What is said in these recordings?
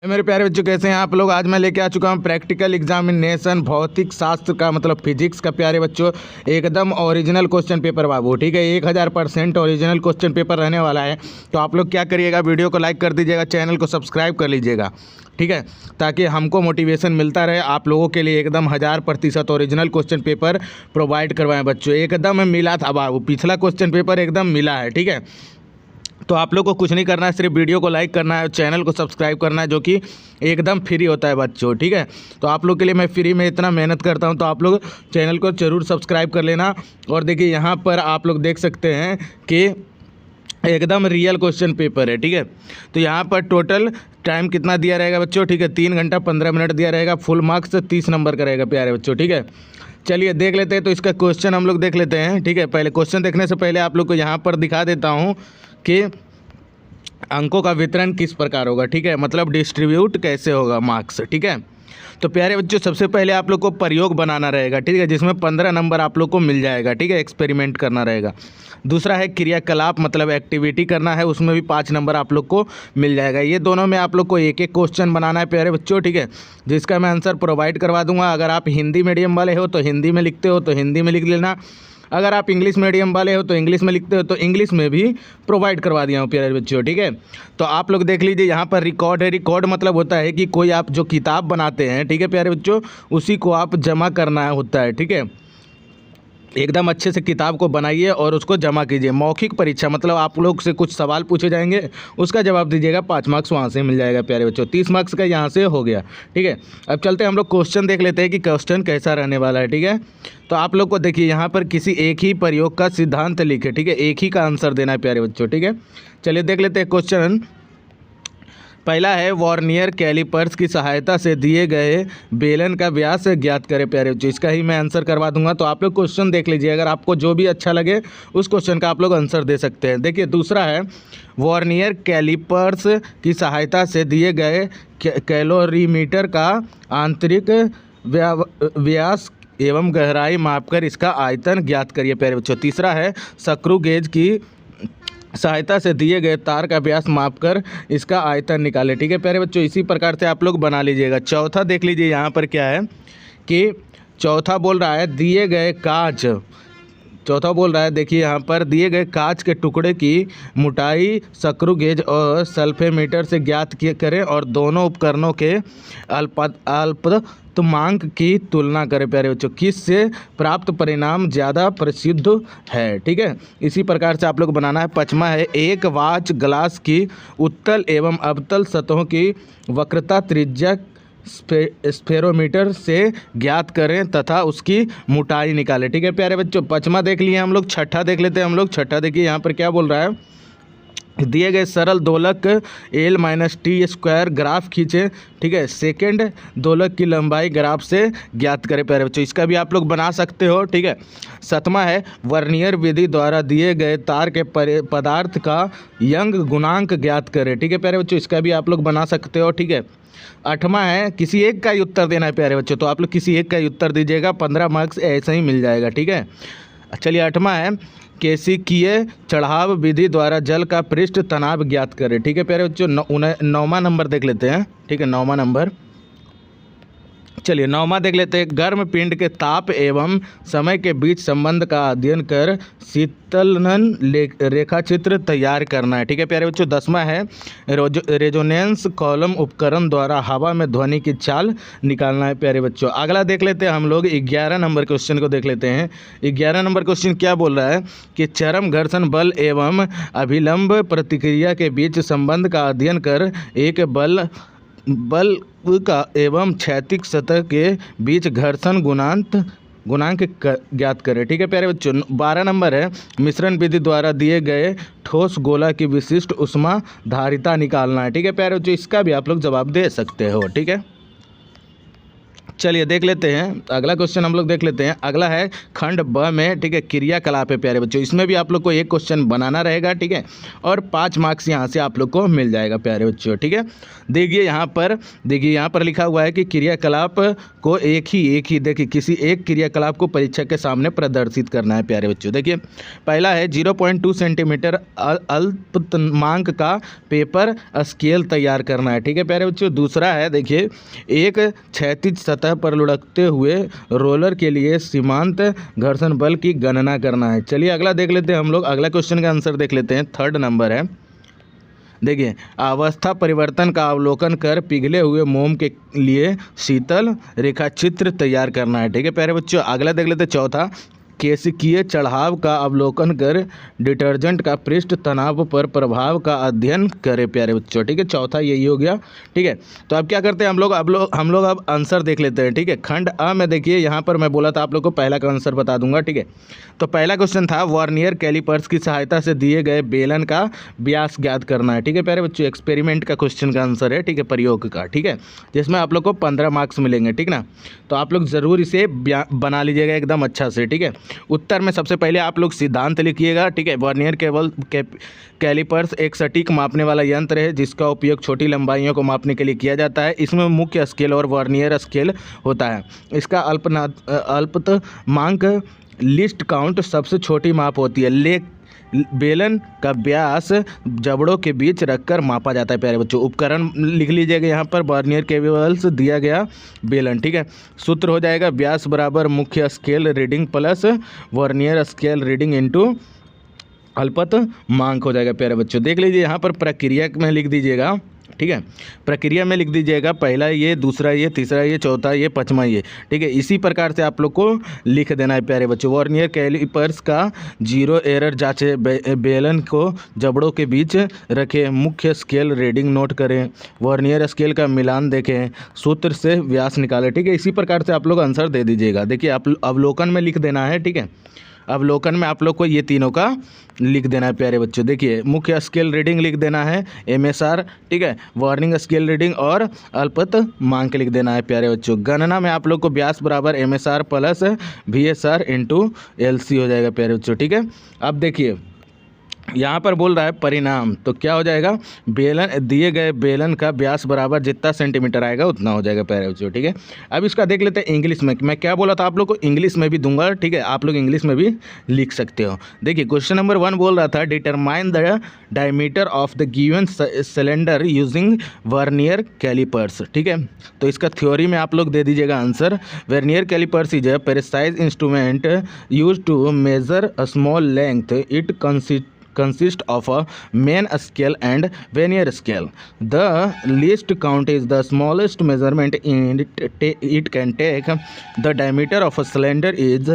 मेरे प्यारे बच्चों, कैसे हैं आप लोग। आज मैं लेके आ चुका हूं प्रैक्टिकल एग्जामिनेशन भौतिक शास्त्र का, मतलब फिजिक्स का। प्यारे बच्चों, एकदम ओरिजिनल क्वेश्चन पेपर बाबू, ठीक है। 1000% ओरिजिनल क्वेश्चन पेपर रहने वाला है। तो आप लोग क्या करिएगा, वीडियो को लाइक कर दीजिएगा, चैनल को सब्सक्राइब कर लीजिएगा, ठीक है, ताकि हमको मोटिवेशन मिलता रहे। आप लोगों के लिए एकदम 1000% ओरिजिनल क्वेश्चन पेपर प्रोवाइड करवाएं बच्चों। एकदम मिला था बाबू, पिछला क्वेश्चन पेपर एकदम मिला है, ठीक है। तो आप लोग को कुछ नहीं करना है, सिर्फ वीडियो को लाइक करना है और चैनल को सब्सक्राइब करना है, जो कि एकदम फ्री होता है बच्चों, ठीक है। तो आप लोग के लिए मैं फ्री में इतना मेहनत करता हूं, तो आप लोग चैनल को ज़रूर सब्सक्राइब कर लेना। और देखिए यहाँ पर आप लोग देख सकते हैं कि एकदम रियल क्वेश्चन पेपर है, ठीक है। तो यहाँ पर टोटल टाइम कितना दिया रहेगा बच्चों, ठीक है, 3 घंटा 15 मिनट दिया रहेगा। फुल मार्क्स 30 नंबर का रहेगा प्यारे बच्चों, ठीक है। चलिए देख लेते हैं, तो इसका क्वेश्चन हम लोग देख लेते हैं, ठीक है। पहले क्वेश्चन देखने से पहले आप लोग को यहाँ पर दिखा देता हूँ कि अंकों का वितरण किस प्रकार होगा, ठीक है, मतलब डिस्ट्रीब्यूट कैसे होगा मार्क्स, ठीक है। तो प्यारे बच्चों, सबसे पहले आप लोग को प्रयोग बनाना रहेगा, ठीक है, जिसमें 15 नंबर आप लोग को मिल जाएगा, ठीक है, एक्सपेरिमेंट करना रहेगा। दूसरा है क्रियाकलाप, मतलब एक्टिविटी करना है, उसमें भी 5 नंबर आप लोग को मिल जाएगा। ये दोनों में आप लोग को एक एक क्वेश्चन बनाना है प्यारे बच्चों, ठीक है, जिसका मैं आंसर प्रोवाइड करवा दूंगा। अगर आप हिंदी मीडियम वाले हो तो हिंदी में लिखते हो तो हिंदी में लिख लेना। अगर आप इंग्लिश मीडियम वाले हो तो इंग्लिश में लिखते हो तो इंग्लिश में भी प्रोवाइड करवा दिया हूँ प्यारे बच्चों, ठीक है। तो आप लोग देख लीजिए, यहाँ पर रिकॉर्ड है। रिकॉर्ड मतलब होता है कि कोई आप जो किताब बनाते हैं, ठीक है प्यारे बच्चों, उसी को आप जमा करना होता है, ठीक है। एकदम अच्छे से किताब को बनाइए और उसको जमा कीजिए। मौखिक परीक्षा मतलब आप लोग से कुछ सवाल पूछे जाएंगे, उसका जवाब दीजिएगा, 5 मार्क्स वहाँ से मिल जाएगा प्यारे बच्चों। 30 मार्क्स का यहाँ से हो गया, ठीक है। अब चलते हैं हम लोग क्वेश्चन देख लेते हैं कि क्वेश्चन कैसा रहने वाला है, ठीक है। तो आप लोग को देखिए, यहाँ पर किसी एक ही प्रयोग का सिद्धांत लिखे, ठीक है, एक ही का आंसर देना है प्यारे बच्चों, ठीक है। चलिए देख लेते हैं क्वेश्चन। पहला है, वर्नियर कैलिपर्स की सहायता से दिए गए बेलन का व्यास ज्ञात करें प्यारे बच्चों। इसका ही मैं आंसर करवा दूंगा। तो आप लोग क्वेश्चन देख लीजिए, अगर आपको जो भी अच्छा लगे उस क्वेश्चन का आप लोग आंसर दे सकते हैं। देखिए दूसरा है, वर्नियर कैलिपर्स की सहायता से दिए गए कैलोरीमीटर का आंतरिक व्यास एवं गहराई मापकर इसका आयतन ज्ञात करिए प्यारे बच्चों। तीसरा है, स्क्रू गेज की सहायता से दिए गए तार का व्यास मापकर इसका आयतन निकालें, ठीक है प्यारे बच्चों। इसी प्रकार से आप लोग बना लीजिएगा। चौथा देख लीजिए, यहाँ पर क्या है कि चौथा बोल रहा है दिए गए कांच, चौथा बोल रहा है, देखिए यहाँ पर दिए गए कांच के टुकड़े की मोटाई स्क्रू गेज और सल्फेमीटर से ज्ञात करें और दोनों उपकरणों के अल्पतमांक की तुलना करें प्यारे बच्चों। किस से प्राप्त परिणाम ज़्यादा प्रसिद्ध है, ठीक है। इसी प्रकार से आप लोग बनाना है। 5वां है, एक वाच ग्लास की उत्तल एवं अवतल सतहों की वक्रता त्रिज्या स्फेरोमीटर से ज्ञात करें तथा उसकी मोटाई निकालें, ठीक है प्यारे बच्चों। 5वां देख लिए हम लोग। छठा देख लेते हैं हम लोग। छठा देखिए यहाँ पर क्या बोल रहा है, दिए गए सरल दोलक L-T² ग्राफ खींचें, ठीक है, सेकेंड दोलक की लंबाई ग्राफ से ज्ञात करें प्यारे बच्चों। इसका भी आप लोग बना सकते हो, ठीक है। 7वां है, वर्नियर विधि द्वारा दिए गए तार के पदार्थ का यंग गुणांक ज्ञात करें, ठीक है प्यारे बच्चों। इसका भी आप लोग बना सकते हो, ठीक है। 8वां है, किसी एक का ही उत्तर देना है प्यारे बच्चों। तो आप लोग किसी एक का ही उत्तर दीजिएगा, 15 मार्क्स ऐसे ही मिल जाएगा, ठीक है। चलिए 8वां है, केशिकीय चढ़ाव विधि द्वारा जल का पृष्ठ तनाव ज्ञात करें, ठीक है प्यारे बच्चों। 9वां नंबर देख लेते हैं, ठीक है, 9वां नंबर। चलिए 9वां देख लेते हैं, गर्म पिंड के ताप एवं समय के बीच संबंध का अध्ययन कर शीतलन रेखा चित्र तैयार करना है, ठीक है प्यारे बच्चों। 10वां है, रेजोनेंस कॉलम उपकरण द्वारा हवा में ध्वनि की चाल निकालना है प्यारे बच्चों। अगला देख लेते हैं हम लोग, 11 नंबर क्वेश्चन को देख लेते हैं। 11 नंबर क्वेश्चन क्या बोल रहा है कि चरम घर्षण बल एवं अभिलंब प्रतिक्रिया के बीच संबंध का अध्ययन कर एक बल का एवं क्षैतिज सतह के बीच घर्षण गुणांक ज्ञात करें, ठीक है प्यारे बच्चों। 12 नंबर है, मिश्रण विधि द्वारा दिए गए ठोस गोला की विशिष्ट उष्मा धारिता निकालना है, ठीक है प्यारे बच्चों। इसका भी आप लोग जवाब दे सकते हो, ठीक है। चलिए देख लेते हैं अगला क्वेश्चन हम लोग देख लेते हैं। अगला है खंड ब में, ठीक है, क्रियाकलाप है प्यारे बच्चों। इसमें भी आप लोग को एक क्वेश्चन बनाना रहेगा, ठीक है, और 5 मार्क्स यहाँ से आप लोग को मिल जाएगा प्यारे बच्चों, ठीक है। देखिए यहाँ पर लिखा हुआ है कि क्रियाकलाप को एक ही देखिए किसी एक क्रियाकलाप को परीक्षा के सामने प्रदर्शित करना है प्यारे बच्चों। देखिए पहला है 0.2 सेंटीमीटर अल्पतमांक का पेपर स्केल तैयार करना है, ठीक है प्यारे बच्चों। दूसरा है देखिए एक क्षैतिज सतह पर लुढ़कते हुए रोलर के लिए सीमांत घर्षण बल की गणना करना है। चलिए अगला देख लेते हैं हम लोग। अगला क्वेश्चन का आंसर देख लेते हैं। 3rd नंबर है, देखिए अवस्था परिवर्तन का अवलोकन कर पिघले हुए मोम के लिए शीतल रेखा चित्र तैयार करना है, ठीक है प्यारे बच्चों। अगला देख लेते हैं 4था, केशिकीय चढ़ाव का अवलोकन कर डिटर्जेंट का पृष्ठ तनाव पर प्रभाव का अध्ययन करें प्यारे बच्चों, ठीक है। चौथा यही हो गया, ठीक है। तो अब क्या करते हैं हम लोग अब आंसर देख लेते हैं, ठीक है। खंड अ में देखिए यहाँ पर मैं बोला था आप लोग को पहला का आंसर बता दूंगा, ठीक है। तो पहला क्वेश्चन था वर्नियर कैलिपर्स की सहायता से दिए गए बेलन का व्यास ज्ञात करना है, ठीक है प्यारे बच्चों। एक्सपेरिमेंट का क्वेश्चन का आंसर है, ठीक है, प्रयोग का, ठीक है, जिसमें आप लोग को 15 मार्क्स मिलेंगे, ठीक ना। तो आप लोग ज़रूर इसे बना लीजिएगा एकदम अच्छा से, ठीक है। उत्तर में सबसे पहले आप लोग सिद्धांत लिखिएगा, ठीक है। वर्नियर कैलिपर्स एक सटीक मापने वाला यंत्र है जिसका उपयोग छोटी लंबाइयों को मापने के लिए किया जाता है। इसमें मुख्य स्केल और वर्नियर स्केल होता है। इसका अल्पतमांक लिस्ट काउंट सबसे छोटी माप होती है। बेलन का व्यास जबड़ों के बीच रखकर मापा जाता है प्यारे बच्चों। उपकरण लिख लीजिएगा यहाँ पर वर्नियर कैलिपर्स दिया गया बेलन, ठीक है। सूत्र हो जाएगा व्यास बराबर मुख्य scale reading plus vernier scale reading into अल्पतमांक हो जाएगा प्यारे बच्चों। देख लीजिए यहाँ पर प्रक्रिया में लिख दीजिएगा, ठीक है। प्रक्रिया में लिख दीजिएगा पहला ये, दूसरा ये, तीसरा ये, चौथा ये, पांचवा ये, ठीक है। इसी प्रकार से आप लोग को लिख देना है प्यारे बच्चों। वर्नियर कैलिपर्स का 0 एरर जांचे, बेलन को जबड़ों के बीच रखें, मुख्य स्केल रीडिंग नोट करें, वर्नियर स्केल का मिलान देखें, सूत्र से व्यास निकालें, ठीक है। इसी प्रकार से आप लोग आंसर दे दीजिएगा। देखिए आप अवलोकन में लिख देना है, ठीक है। अवलोकन में आप लोग को ये तीनों का लिख देना है प्यारे बच्चों। देखिए मुख्य स्केल रीडिंग लिख देना है MSR, ठीक है, वार्निंग स्केल रीडिंग और अल्पतमांक लिख देना है प्यारे बच्चों। गणना में आप लोग को व्यास बराबर MSR plus VSR into LC हो जाएगा प्यारे बच्चों, ठीक है। अब देखिए यहाँ पर बोल रहा है परिणाम, तो क्या हो जाएगा, बेलन दिए गए बेलन का व्यास बराबर जितना सेंटीमीटर आएगा उतना हो जाएगा प्यारे बच्चों, ठीक है। अब इसका देख लेते हैं इंग्लिश में। मैं क्या बोला था आप लोग को, इंग्लिश में भी दूंगा, ठीक है, आप लोग इंग्लिश में भी लिख सकते हो। देखिए क्वेश्चन नंबर 1 बोल रहा था determine the diameter of the given cylinder using vernier callipers, ठीक है। तो इसका थ्योरी में आप लोग दे दीजिएगा answer. Vernier callipers is a precise instrument use to measure a small length. It consist of a main scale and vernier scale. The least count is the smallest measurement it can take. The diameter of a cylinder is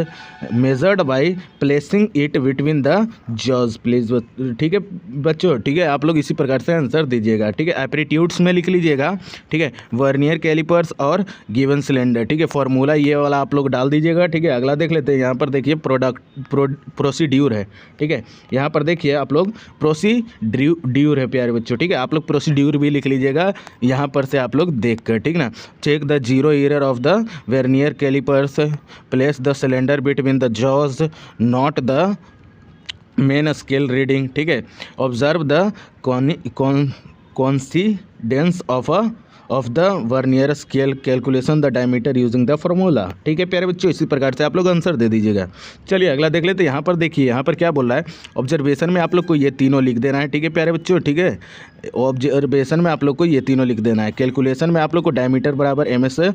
measured by placing it between the jaws. Please, ठीक है बच्चों, ठीक है, आप लोग इसी प्रकार से आंसर दीजिएगा, ठीक है। एप्टीट्यूड्स में लिख लीजिएगा, ठीक है, वर्नियर कैलिपर्स और गिवन सिलेंडर, ठीक है। फॉर्मूला ये वाला आप लोग डाल दीजिएगा, ठीक है। अगला देख लेते हैं। यहाँ पर देखिए प्रोसीड्यूर है, ठीक है। यहाँ पर देखिए आप लोग प्रोसीड्यूर है प्यारे बच्चों, ठीक है। आप लोग प्रोसीड्यूर भी लिख लीजिएगा यहाँ पर से आप लोग देख कर, ठीक ना। Check the 0 error of the vernier callipers, place the cylinder between the jaws, not the main scale reading, ठीक है। Observe the coincidence of the vernier scale, calculation the diameter using the formula, ठीक है प्यारे बच्चों। इसी प्रकार से आप लोग आंसर दे दीजिएगा। चलिए अगला देख लेते हैं। यहाँ पर देखिए यहाँ पर क्या बोल रहा है, ऑब्जर्वेशन में आप लोग को ये तीनों लिख देना है, ठीक है प्यारे बच्चों, ठीक है। ऑब्जर्वेशन में आप लोग को ये तीनों लिख देना है। कैलकुलेशन में आप लोग को डायमीटर बराबर MSR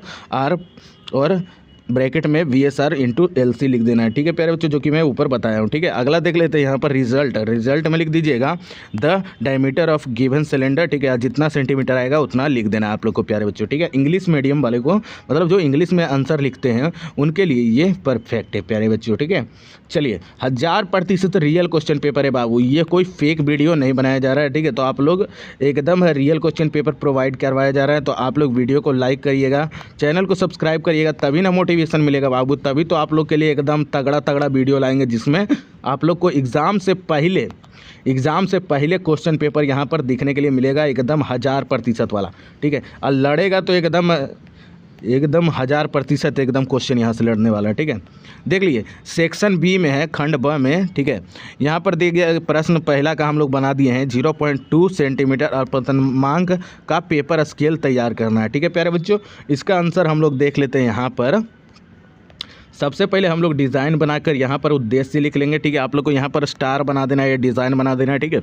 और ब्रैकेट में VSR इंटू LC लिख देना है, ठीक है प्यारे बच्चों, जो कि मैं ऊपर बताया हूँ, ठीक है। अगला देख लेते हैं। यहाँ पर रिजल्ट में लिख दीजिएगा the diameter of given cylinder, ठीक है। जितना सेंटीमीटर आएगा उतना लिख देना है आप लोग को प्यारे बच्चों, ठीक है। इंग्लिश मीडियम वाले को, मतलब जो इंग्लिश में आंसर लिखते हैं उनके लिए ये परफेक्ट है प्यारे बच्चों, ठीक है। चलिए 1000% रियल क्वेश्चन पेपर है बाबू, ये कोई फेक वीडियो नहीं बनाया जा रहा है, ठीक है। तो आप लोग एकदम रियल क्वेश्चन पेपर प्रोवाइड करवाया जा रहा है। तो आप लोग वीडियो को लाइक करिएगा, चैनल को सब्सक्राइब करिएगा, तभी ना मोटिवेशन मिलेगा बाबू, तभी तो आप लोग के लिए एकदम तगड़ा वीडियो लाएंगे जिसमें आप लोग को एग्ज़ाम से पहले क्वेश्चन पेपर यहाँ पर दिखने के लिए मिलेगा एकदम 1000% वाला, ठीक है। और लड़ेगा तो एकदम एकदम 1000% एकदम क्वेश्चन यहाँ से लड़ने वाला है। ठीक है, देख लीजिए सेक्शन बी में है, खंड ब में। ठीक है, यहाँ पर दिए गया प्रश्न पहला का हम लोग बना दिए हैं, 0.2 सेंटीमीटर अल्पतमांक का पेपर स्केल तैयार करना है। ठीक है प्यारे बच्चों, इसका आंसर हम लोग देख लेते हैं। यहाँ पर सबसे पहले हम लोग डिज़ाइन बनाकर यहाँ पर उद्देश्य लिख लेंगे। ठीक है, आप लोग को यहाँ पर स्टार बना देना है या डिज़ाइन बना देना है। ठीक है,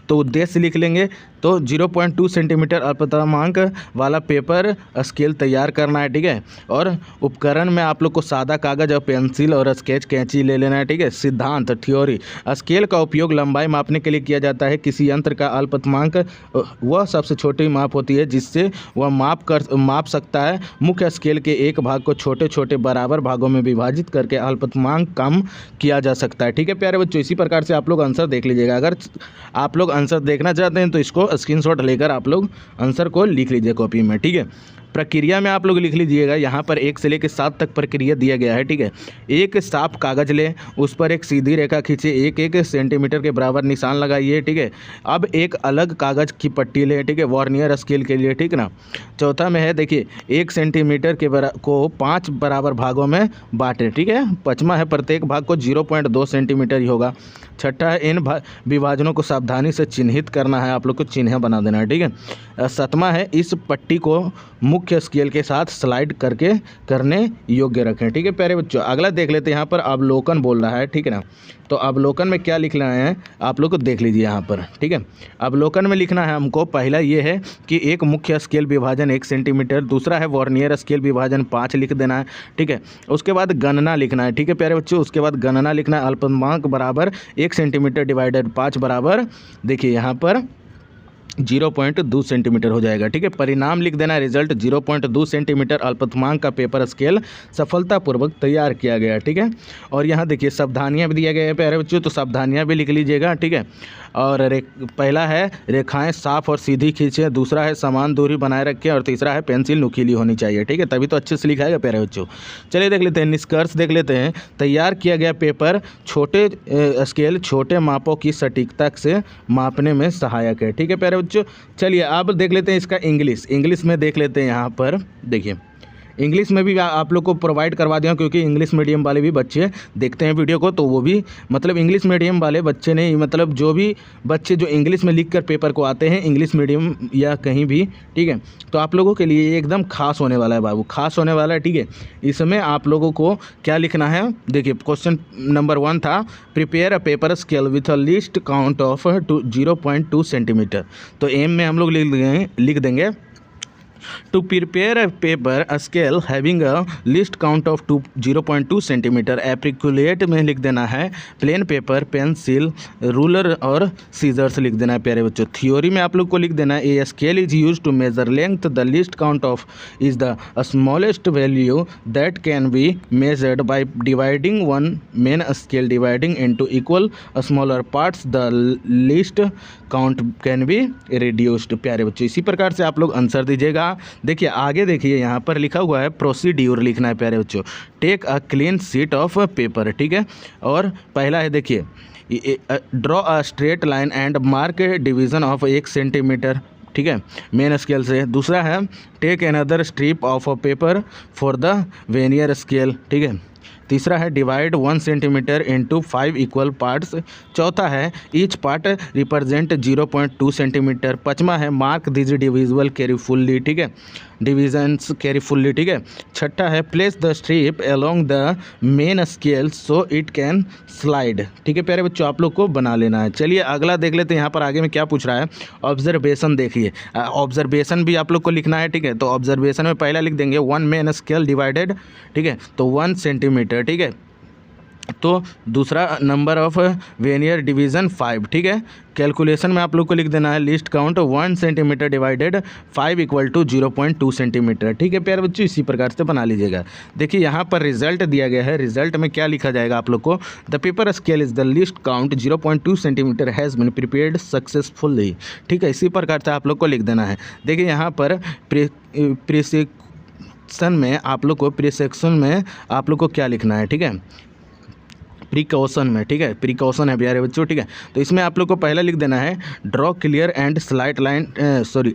तो उद्देश्य लिख लेंगे। तो 0.2 सेंटीमीटर अल्पतमांक वाला पेपर स्केल तैयार करना है। ठीक है, और उपकरण में आप लोग को सादा कागज़ और पेंसिल और स्केच कैंची ले लेना है। ठीक है, सिद्धांत थ्योरी, स्केल का उपयोग लंबाई मापने के लिए किया जाता है। किसी यंत्र का अल्पतमांक वह सबसे छोटी माप होती है जिससे वह माप सकता है। मुख्य स्केल के एक भाग को छोटे छोटे बराबर भागों में विभाजित करके अल्पतमांक कम किया जा सकता है। ठीक है प्यारे बच्चों, इसी प्रकार से आप लोग आंसर देख लीजिएगा। अगर आप लोग आंसर देखना चाहते हैं तो इसको स्क्रीनशॉट लेकर आप लोग आंसर को लिख लीजिए कॉपी में। ठीक है, प्रक्रिया में आप लोग लिख लीजिएगा। यहाँ पर 1 से लेकर 7 तक प्रक्रिया दिया गया है। ठीक है, एक साफ कागज़ ले, उस पर एक सीधी रेखा खींचे, 1-1 सेंटीमीटर के बराबर निशान लगाइए। ठीक है, अब एक अलग कागज़ की पट्टी ले। ठीक है, वर्नियर स्केल के लिए। ठीक ना, चौथा में है देखिए 1 सेंटीमीटर के को 5 बराबर भागों में बांटे। ठीक है, पाँचवा है प्रत्येक भाग को 0.2 सेंटीमीटर ही होगा। छठा है इन विभाजनों को सावधानी से चिन्हित करना है, आप लोग को चिन्ह बना देना है। ठीक है, सातवां है इस पट्टी को मुख्य स्केल के साथ स्लाइड करके करने योग्य रखें। ठीक है प्यारे बच्चों, अगला देख लेते हैं। यहाँ पर अवलोकन बोल रहा है। ठीक है ना, तो अवलोकन में क्या लिखना है आप लोग को देख लीजिए यहाँ पर। ठीक है, अवलोकन में लिखना है हमको, पहला ये है कि एक मुख्य स्केल विभाजन 1 सेंटीमीटर, दूसरा है वर्नियर स्केल विभाजन 5 लिख देना है। ठीक है, उसके बाद गणना लिखना है। ठीक है प्यारे बच्चों, उसके बाद गणना लिखना है, अल्पतमांक बराबर 1 सेंटीमीटर डिवाइडेड 5 बराबर देखिए यहाँ पर 0.2 सेंटीमीटर हो जाएगा। ठीक है, परिणाम लिख देना, रिजल्ट 0.2 सेंटीमीटर अल्पतमांक का पेपर स्केल सफलतापूर्वक तैयार किया गया। ठीक है, और यहाँ देखिए सावधानियाँ भी दिया गया है प्यारे बच्चों, तो सावधानियाँ भी लिख लीजिएगा। ठीक है, और पहला है रेखाएं साफ और सीधी खींचें, दूसरा है समान दूरी बनाए रखें, और तीसरा है पेंसिल नुकीली होनी चाहिए। ठीक है, तभी तो अच्छे से लिखाएगा प्यारे बच्चों। चलिए देख लेते हैं, निष्कर्ष देख लेते हैं। तैयार किया गया पेपर छोटे स्केल छोटे मापों की सटीकता से मापने में सहायक है। ठीक है प्यारे बच्चों, चलिए अब देख लेते हैं इसका इंग्लिश में देख लेते हैं। यहाँ पर देखिए इंग्लिश में भी आप लोग को प्रोवाइड करवा दिया, क्योंकि इंग्लिश मीडियम वाले भी बच्चे देखते हैं वीडियो को, तो वो भी मतलब इंग्लिश मीडियम वाले बच्चे नहीं, मतलब जो भी बच्चे जो इंग्लिश में लिख कर पेपर को आते हैं, इंग्लिश मीडियम या कहीं भी। ठीक है, तो आप लोगों के लिए एकदम खास होने वाला है बाबू, खास होने वाला है। ठीक है, इसमें आप लोगों को क्या लिखना है, देखिए क्वेश्चन नंबर 1 था prepare a paper scale with a least count of 0.2 centimetre. तो एम में हम लोग लिख देंगे To prepare a paper scale having a least count of 0.2 centimetre, एप्रिकुलेट में लिख देना है प्लेन पेपर, पेंसिल, रूलर और सीजर्स लिख देना है प्यारे बच्चों। थ्योरी में आप लोग को लिख देना है a scale is use to measure length, the least count of is the smallest value that can be measured by dividing one main scale dividing into equal smaller parts, the least count can be reduced. प्यारे बच्चों, इसी प्रकार से आप लोग answer दीजिएगा। देखिए आगे देखिए यहाँ पर लिखा हुआ है प्रोसीड्यूर लिखना है प्यारे बच्चों, take a clean sheet of paper. ठीक है, और पहला है देखिए draw a straight line and mark division of 1 centimetre. ठीक है, मेन स्केल से। दूसरा है take another strip of a paper for the vernier scale. ठीक है, तीसरा है divide 1 centimetre into 5 equal parts. चौथा है ईच पार्ट रिप्रेजेंट 0.2 सेंटीमीटर। पाँचवा है मार्क दिस डिविजिबल केयरफुल्ली। ठीक है, डिविजन्स केयरफुल्ली। ठीक है, छठा है place the strip along the main scale so it can slide. ठीक है प्यारे बच्चों, आप लोग को बना लेना है। चलिए अगला देख लेते हैं, यहाँ पर आगे में क्या पूछ रहा है। ऑब्जर्वेशन देखिए, ऑब्जर्वेशन भी आप लोग को लिखना है। ठीक है, तो ऑब्जर्वेशन में पहला लिख देंगे 1 मेन स्केल डिवाइडेड। ठीक है, तो 1 सेंटीमीटर। ठीक है, तो दूसरा नंबर ऑफ वेनियर डिवीज़न 5। ठीक है, कैलकुलेशन में आप लोग को लिख देना है least count 1 centimetre divided 5 equal to 0.2 centimetre. ठीक है प्यारे बच्चों, इसी प्रकार से बना लीजिएगा। देखिए यहाँ पर रिजल्ट दिया गया है, रिजल्ट में क्या लिखा जाएगा आप लोग को, the paper scale is the least count 0.2 centimetre has been prepared successfully. ठीक है, इसी प्रकार से आप लोग को लिख देना है। देखिए यहाँ पर प्रिसेक्शन में आप लोग को क्या लिखना है। ठीक है, प्रिकॉशन में, ठीक है, प्रिकॉशन है प्यारे बच्चों, ठीक है। तो इसमें आप लोग को पहला लिख देना है draw clear and slight line,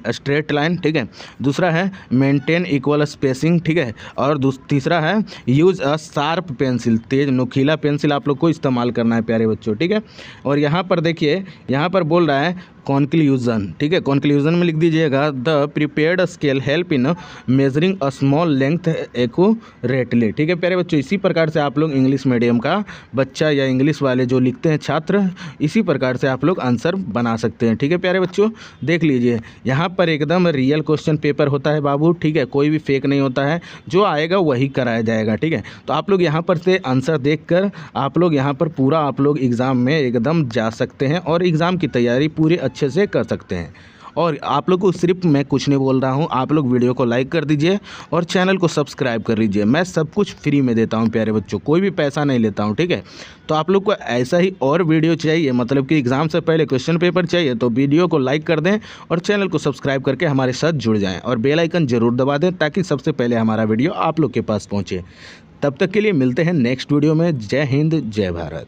straight line, ठीक है। दूसरा है मेंटेन इक्वल स्पेसिंग, ठीक है। और तीसरा है यूज़ अ शार्प पेंसिल, तेज नुकीला पेंसिल आप लोग को इस्तेमाल करना है प्यारे बच्चों, ठीक है। और यहाँ पर देखिए, यहाँ पर बोल रहा है कॉन्क्लूजन, ठीक है। कॉन्क्लूजन में लिख दीजिएगा the prepared scale help in measuring a small length accurately, ठीक है प्यारे बच्चों। इसी प्रकार से आप लोग इंग्लिश मीडियम का बच्चा या इंग्लिश वाले जो लिखते हैं छात्र, इसी प्रकार से आप लोग आंसर बना सकते हैं, ठीक है प्यारे बच्चों। देख लीजिए, यहाँ पर एकदम रियल क्वेश्चन पेपर होता है बाबू, ठीक है, कोई भी फेक नहीं होता है, जो आएगा वही कराया जाएगा, ठीक है। तो आप लोग यहाँ पर से आंसर देखकर आप लोग यहाँ पर पूरा आप लोग एग्ज़ाम में एकदम जा सकते हैं और एग्ज़ाम की तैयारी पूरी अच्छे से कर सकते हैं। और आप लोग को सिर्फ मैं कुछ नहीं बोल रहा हूँ, आप लोग वीडियो को लाइक कर दीजिए और चैनल को सब्सक्राइब कर लीजिए। मैं सब कुछ फ्री में देता हूँ प्यारे बच्चों, कोई भी पैसा नहीं लेता हूँ, ठीक है। तो आप लोग को ऐसा ही और वीडियो चाहिए, मतलब कि एग्ज़ाम से पहले क्वेश्चन पेपर चाहिए, तो वीडियो को लाइक कर दें और चैनल को सब्सक्राइब करके हमारे साथ जुड़ जाएँ और बेल आइकन ज़रूर दबा दें ताकि सबसे पहले हमारा वीडियो आप लोग के पास पहुँचे। तब तक के लिए मिलते हैं नेक्स्ट वीडियो में। जय हिंद, जय भारत।